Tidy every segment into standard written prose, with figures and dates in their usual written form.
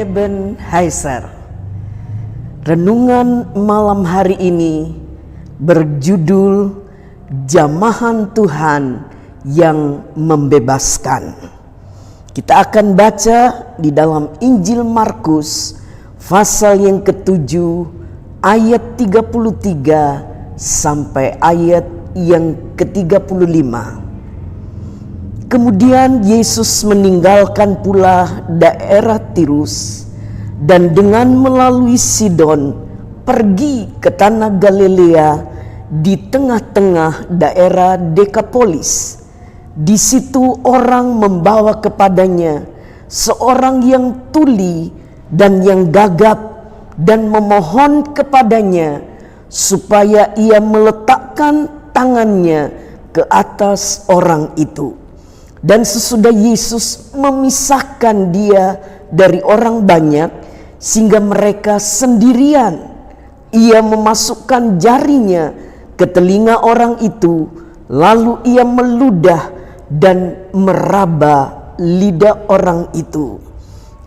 Ebenezer. Renungan malam hari ini berjudul Jamahan Tuhan yang Membebaskan. Kita akan baca di dalam Injil Markus pasal yang ke-7 ayat 33 sampai ayat yang ke-35. Kemudian Yesus meninggalkan pula daerah Tirus dan dengan melalui Sidon pergi ke tanah Galilea di tengah-tengah daerah Dekapolis. Di situ orang membawa kepadanya seorang yang tuli dan yang gagap dan memohon kepadanya supaya ia meletakkan tangannya ke atas orang itu. Dan sesudah Yesus memisahkan dia dari orang banyak sehingga mereka sendirian, ia memasukkan jarinya ke telinga orang itu, lalu ia meludah dan meraba lidah orang itu.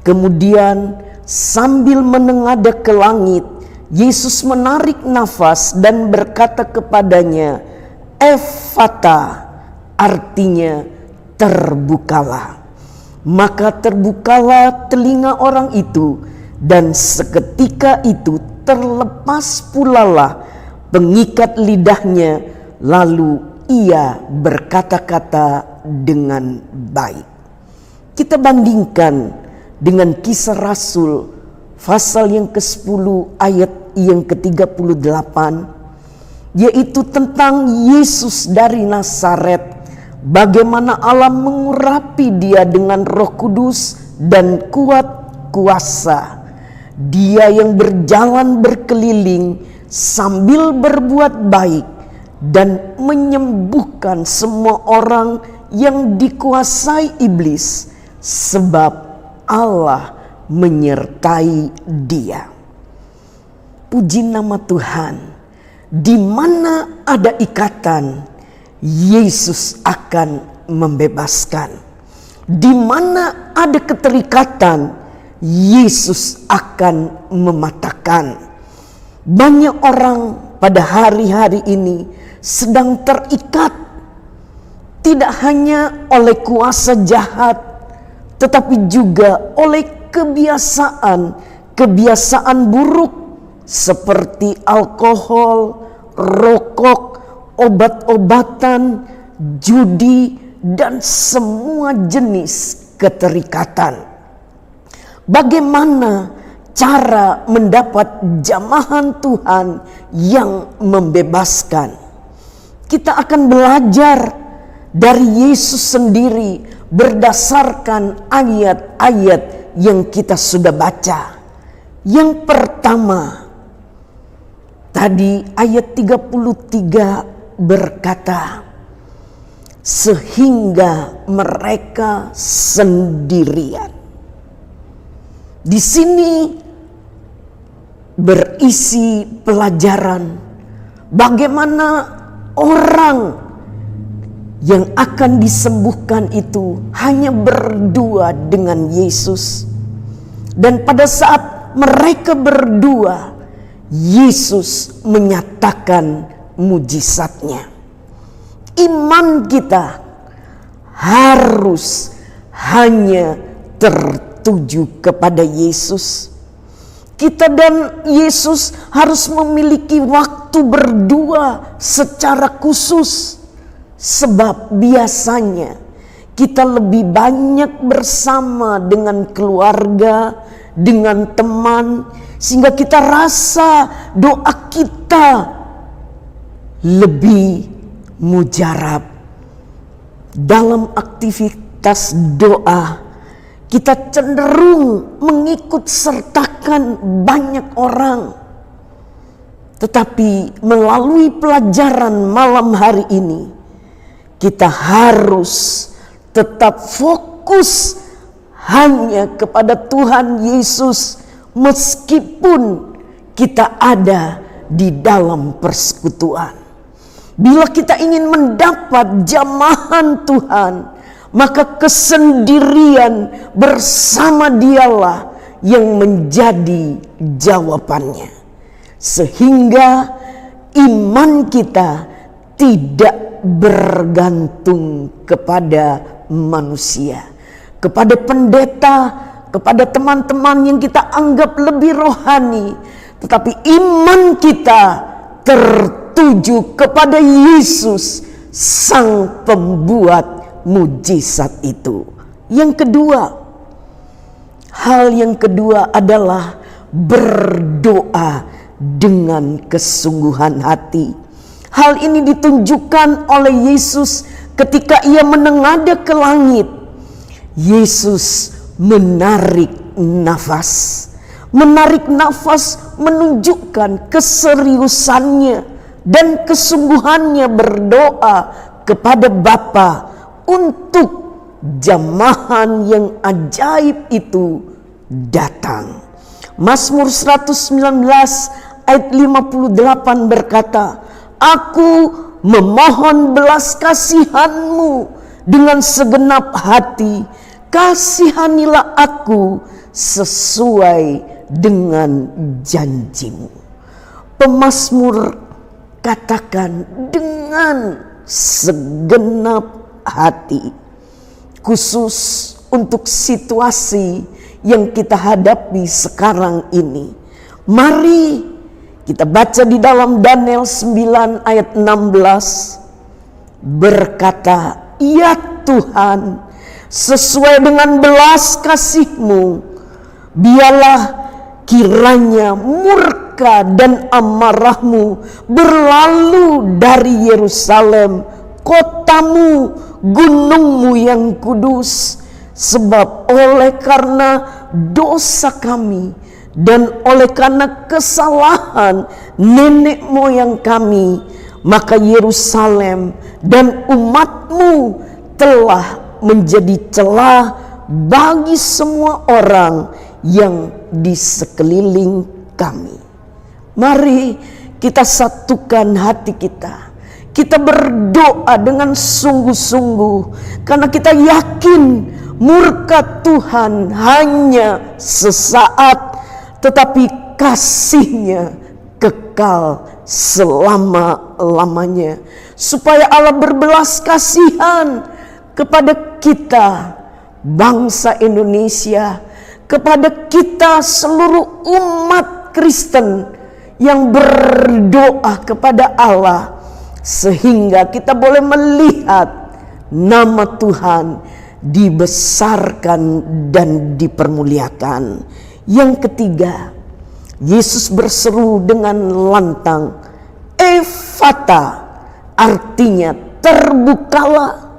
Kemudian sambil menengadah ke langit, Yesus menarik nafas dan berkata kepadanya, Ephata, artinya terbukalah. Maka terbukalah telinga orang itu, dan seketika itu terlepas pulalah pengikat lidahnya, lalu ia berkata-kata dengan baik. Kita bandingkan dengan Kisah Rasul pasal yang ke-10 ayat yang ke-38, yaitu tentang Yesus dari Nazaret. Bagaimana Allah mengurapi dia dengan Roh Kudus dan kuat kuasa. Dia yang berjalan berkeliling sambil berbuat baik dan menyembuhkan semua orang yang dikuasai iblis, sebab Allah menyertai dia. Puji nama Tuhan. Di mana ada ikatan, Yesus akan membebaskan. Di mana ada keterikatan, Yesus akan mematahkan. Banyak orang pada hari-hari ini sedang terikat, tidak hanya oleh kuasa jahat, tetapi juga oleh kebiasaan buruk seperti alkohol, rokok, obat-obatan, judi, dan semua jenis keterikatan. Bagaimana cara mendapat jamahan Tuhan yang membebaskan? Kita akan belajar dari Yesus sendiri berdasarkan ayat-ayat yang kita sudah baca. Yang pertama, tadi ayat 33 berkata, sehingga mereka sendirian. Di sini berisi pelajaran bagaimana orang yang akan disembuhkan itu hanya berdua dengan Yesus. Dan pada saat mereka berdua, Yesus menyatakan mujizatnya. Iman kita harus hanya tertuju kepada Yesus. Kita dan Yesus harus memiliki waktu berdua secara khusus. Sebab biasanya kita lebih banyak bersama dengan keluarga, dengan teman, sehingga kita rasa doa kita lebih mujarab. Dalam aktivitas doa, kita cenderung mengikut sertakan banyak orang. Tetapi melalui pelajaran malam hari ini, kita harus tetap fokus hanya kepada Tuhan Yesus, meskipun kita ada di dalam persekutuan. Bila kita ingin mendapat jamahan Tuhan, maka kesendirian bersama Dialah yang menjadi jawabannya. Sehingga iman kita tidak bergantung kepada manusia, kepada pendeta, kepada teman-teman yang kita anggap lebih rohani. Tetapi iman kita tertuju kepada Yesus, Sang Pembuat mujizat itu. Yang kedua, hal yang kedua adalah berdoa dengan kesungguhan hati. Hal ini ditunjukkan oleh Yesus ketika ia menengadah ke langit. Yesus menarik nafas. Menarik nafas menunjukkan keseriusannya dan kesungguhannya berdoa kepada Bapa untuk jamahan yang ajaib itu datang. Mazmur 119 ayat 58 berkata, "Aku memohon belas kasihan-Mu dengan segenap hati. Kasihanilah aku sesuai dengan janji-Mu." Pemazmur katakan dengan segenap hati, khusus untuk situasi yang kita hadapi sekarang ini. Mari kita baca di dalam Daniel 9 ayat 16 berkata, "Ya Tuhan, sesuai dengan belas kasih-Mu, biarlah kiranya murka dan amarah-Mu berlalu dari Yerusalem, kotamu, gunung-Mu yang kudus. Sebab oleh karena dosa kami dan oleh karena kesalahan nenek moyang kami, maka Yerusalem dan umat-Mu telah menjadi celah bagi semua orang yang di sekeliling kami." Mari kita satukan hati kita. Kita berdoa dengan sungguh-sungguh karena kita yakin murka Tuhan hanya sesaat, tetapi kasih-Nya kekal selama-lamanya. Supaya Allah berbelas kasihan kepada kita, bangsa Indonesia, kepada kita seluruh umat Kristen yang berdoa kepada Allah, sehingga kita boleh melihat nama Tuhan dibesarkan dan dipermuliakan. Yang ketiga, Yesus berseru dengan lantang, "Efata," artinya terbukalah.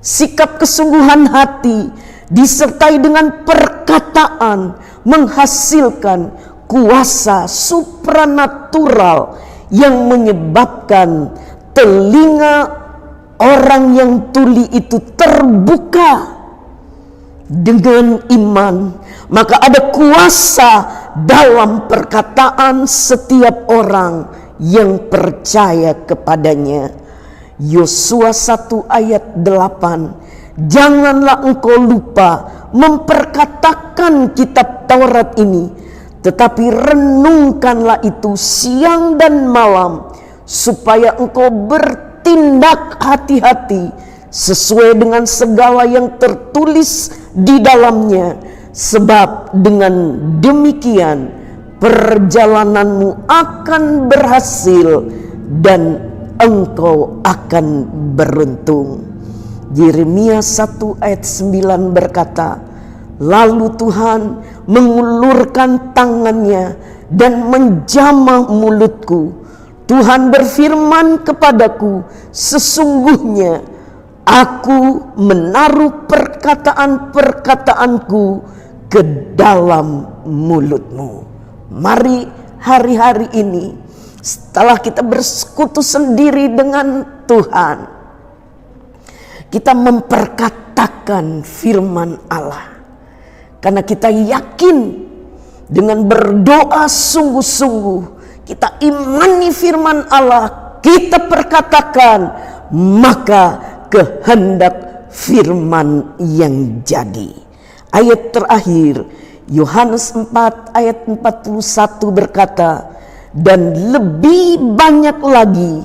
Sikap kesungguhan hati disertai dengan perkataan menghasilkan kuasa supranatural yang menyebabkan telinga orang yang tuli itu terbuka. Dengan iman, maka ada kuasa dalam perkataan setiap orang yang percaya kepadanya. Yosua 1 ayat 8, "Janganlah engkau lupa memperkatakan kitab Taurat ini, tetapi renungkanlah itu siang dan malam, supaya engkau bertindak hati-hati sesuai dengan segala yang tertulis di dalamnya. Sebab dengan demikian perjalananmu akan berhasil dan engkau akan beruntung." Yeremia 1 ayat 9 berkata, "Lalu Tuhan mengulurkan tangannya dan menjamah mulutku. Tuhan berfirman kepadaku, sesungguhnya aku menaruh perkataan-perkataanku ke dalam mulutmu." Mari hari-hari ini, setelah kita bersekutu sendiri dengan Tuhan, kita memperkatakan firman Allah. Karena kita yakin dengan berdoa sungguh-sungguh, kita imani firman Allah, kita perkatakan, maka kehendak firman yang jadi. Ayat terakhir, Yohanes 4 ayat 41 berkata, dan lebih banyak lagi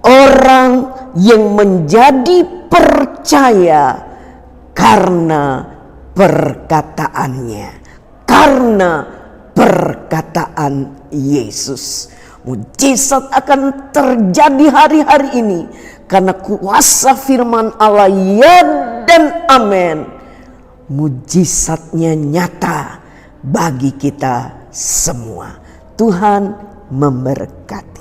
orang yang menjadi percaya karena perkataannya, karena perkataan Yesus. Mujizat akan terjadi hari-hari ini karena kuasa firman Allah, ya dan amin. Mujizatnya nyata bagi kita semua. Tuhan memberkati.